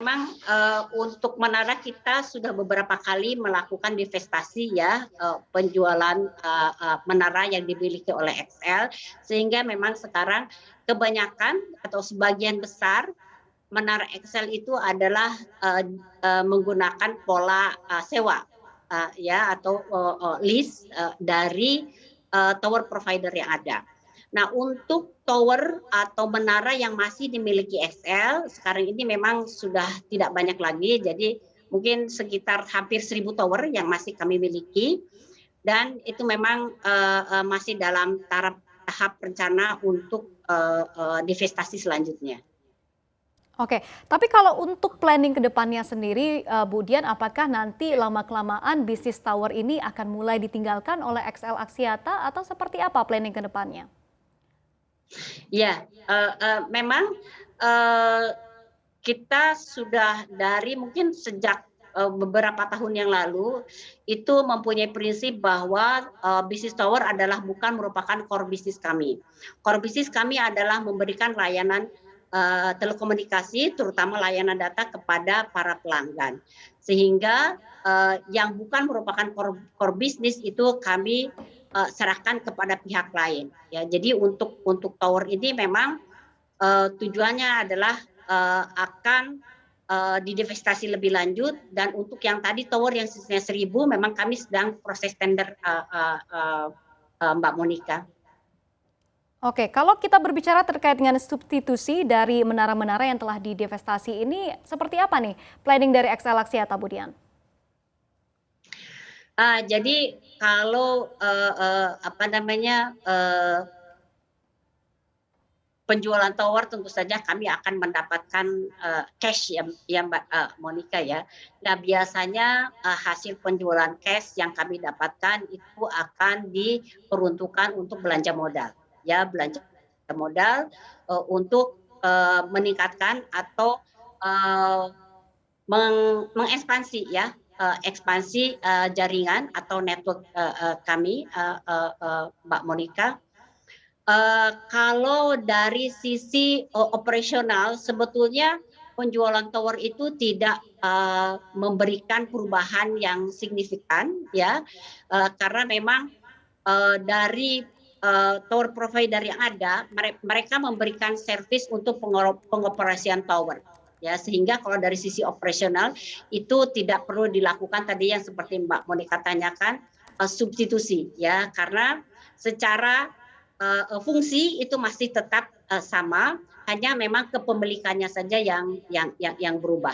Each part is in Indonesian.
Memang, untuk menara kita sudah beberapa kali melakukan divestasi ya, penjualan, menara yang dimiliki oleh XL, sehingga memang sekarang kebanyakan atau sebagian besar menara XL itu adalah, menggunakan pola, sewa, ya atau, lease, dari, tower provider yang ada. Nah, untuk tower atau menara yang masih dimiliki XL, sekarang ini memang sudah tidak banyak lagi, jadi mungkin sekitar hampir 1.000 tower yang masih kami miliki, dan itu memang, masih dalam tahap rencana untuk, divestasi selanjutnya. Oke, tapi kalau untuk planning ke depannya sendiri, Bu Dian, apakah nanti lama-kelamaan bisnis tower ini akan mulai ditinggalkan oleh XL Axiata atau seperti apa planning ke depannya? Ya, memang, eee, kita sudah dari mungkin sejak, beberapa tahun yang lalu, itu mempunyai prinsip bahwa, bisnis tower adalah bukan merupakan core bisnis kami. Core bisnis kami adalah memberikan layanan, telekomunikasi, terutama layanan data kepada para pelanggan. Sehingga, yang bukan merupakan core bisnis itu kami, serahkan kepada pihak lain, ya. Jadi untuk tower ini memang, tujuannya adalah, akan, didivestasi lebih lanjut dan untuk yang tadi tower yang sisinya 1.000 memang kami sedang proses tender, Mbak Monica. Oke, kalau kita berbicara terkait dengan substitusi dari menara-menara yang telah didivestasi ini, seperti apa nih planning dari XL Axiata, Bu Dian? Jadi kalau, apa namanya, penjualan tower tentu saja kami akan mendapatkan, cash ya Mbak, Monica ya. Nah biasanya, hasil penjualan cash yang kami dapatkan itu akan diperuntukkan untuk belanja modal, ya belanja modal, untuk, meningkatkan atau, eee, mengekspansi ya, ekspansi, jaringan atau network, kami, Mbak Monica. Kalau dari sisi, operasional sebetulnya penjualan tower itu tidak, memberikan perubahan yang signifikan ya, karena memang, dari, tower provider yang ada mereka memberikan servis untuk pengoperasian tower, ya. Sehingga kalau dari sisi operasional itu tidak perlu dilakukan tadi yang seperti Mbak Monica tanyakan, substitusi ya, karena secara fungsi itu masih tetap, sama, hanya memang kepemilikannya saja yang berubah.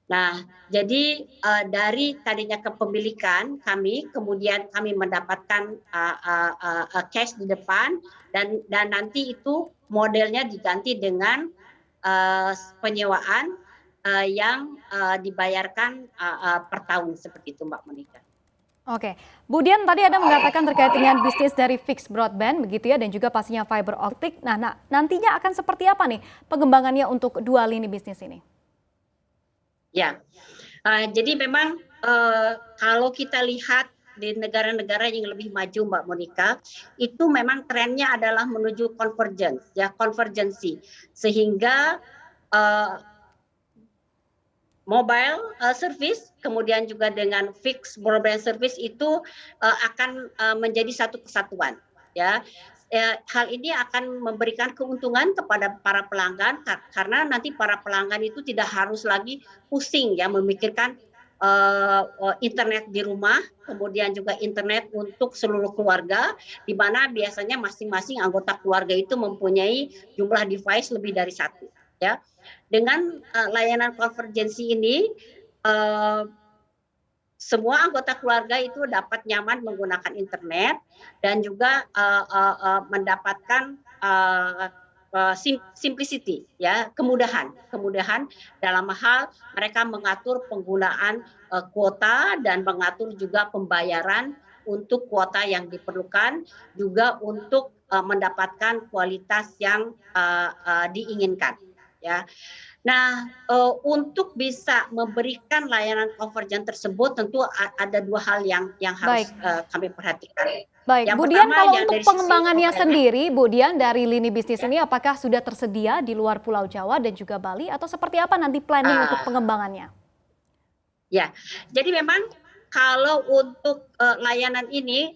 Nah, jadi, dari tadinya kepemilikan kami, kemudian kami mendapatkan, cash di depan dan nanti itu modelnya diganti dengan, penyewaan, yang, dibayarkan, per tahun, seperti itu Mbak Monica. Oke, Bu Dian tadi ada mengatakan terkait dengan bisnis dari fixed broadband begitu ya dan juga pastinya fiber optik. Nah, nantinya akan seperti apa nih pengembangannya untuk dua lini bisnis ini? Ya, jadi memang, kalau kita lihat di negara-negara yang lebih maju Mbak Monica, itu memang trennya adalah menuju convergence ya, konvergensi. Sehingga, eee, mobile, service kemudian juga dengan fixed broadband service itu, akan, menjadi satu kesatuan ya. Hal ini akan memberikan keuntungan kepada para pelanggan karena nanti para pelanggan itu tidak harus lagi pusing ya memikirkan, internet di rumah, kemudian juga internet untuk seluruh keluarga, di mana biasanya masing-masing anggota keluarga itu mempunyai jumlah device lebih dari satu ya. Dengan, layanan konvergensi ini, eee, semua anggota keluarga itu dapat nyaman menggunakan internet dan juga, mendapatkan, eee eee, simplicity ya, kemudahan kemudahan dalam hal mereka mengatur penggunaan, kuota dan mengatur juga pembayaran untuk kuota yang diperlukan, juga untuk, mendapatkan kualitas yang, diinginkan ya. Nah, untuk bisa memberikan layanan convergent tersebut tentu ada 2 hal yang Baik. harus, kami perhatikan. Baik, Yang Bu Dian pertama kalau yang untuk dari sisi pengembangannya operator sendiri, Bu Dian dari lini bisnis ya, ini apakah sudah tersedia di luar Pulau Jawa dan juga Bali atau seperti apa nanti planning untuk ah, pengembangannya? ya. Jadi memang kalau untuk, layanan ini,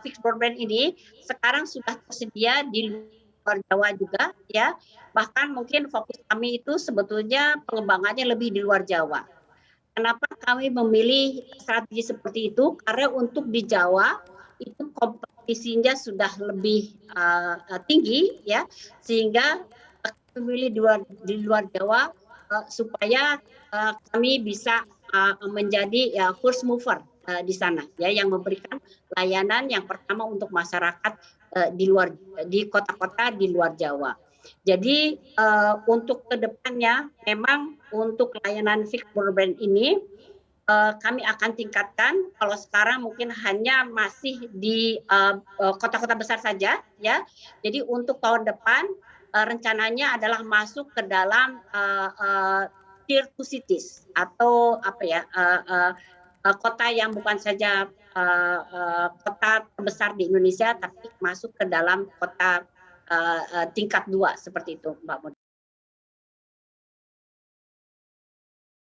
fixed broadband ini sekarang sudah tersedia di luar Jawa juga ya, bahkan mungkin fokus kami itu sebetulnya pengembangannya lebih di luar Jawa. Kenapa kami memilih strategi seperti itu? Karena untuk di Jawa itu kompetisinya sudah lebih tinggi ya, sehingga kami memilih di luar Jawa supaya kami bisa menjadi ya first mover di sana ya, yang memberikan layanan yang pertama untuk masyarakat di kota-kota di luar Jawa. Jadi untuk kedepannya memang untuk layanan fixed broadband ini kami akan tingkatkan. Kalau sekarang mungkin hanya masih di kota-kota besar saja ya. Jadi untuk tahun depan rencananya adalah masuk ke dalam tier 2 cities atau apa ya, kota yang bukan saja kota terbesar di Indonesia tapi masuk ke dalam kota tingkat 2 seperti itu Mbak Mut.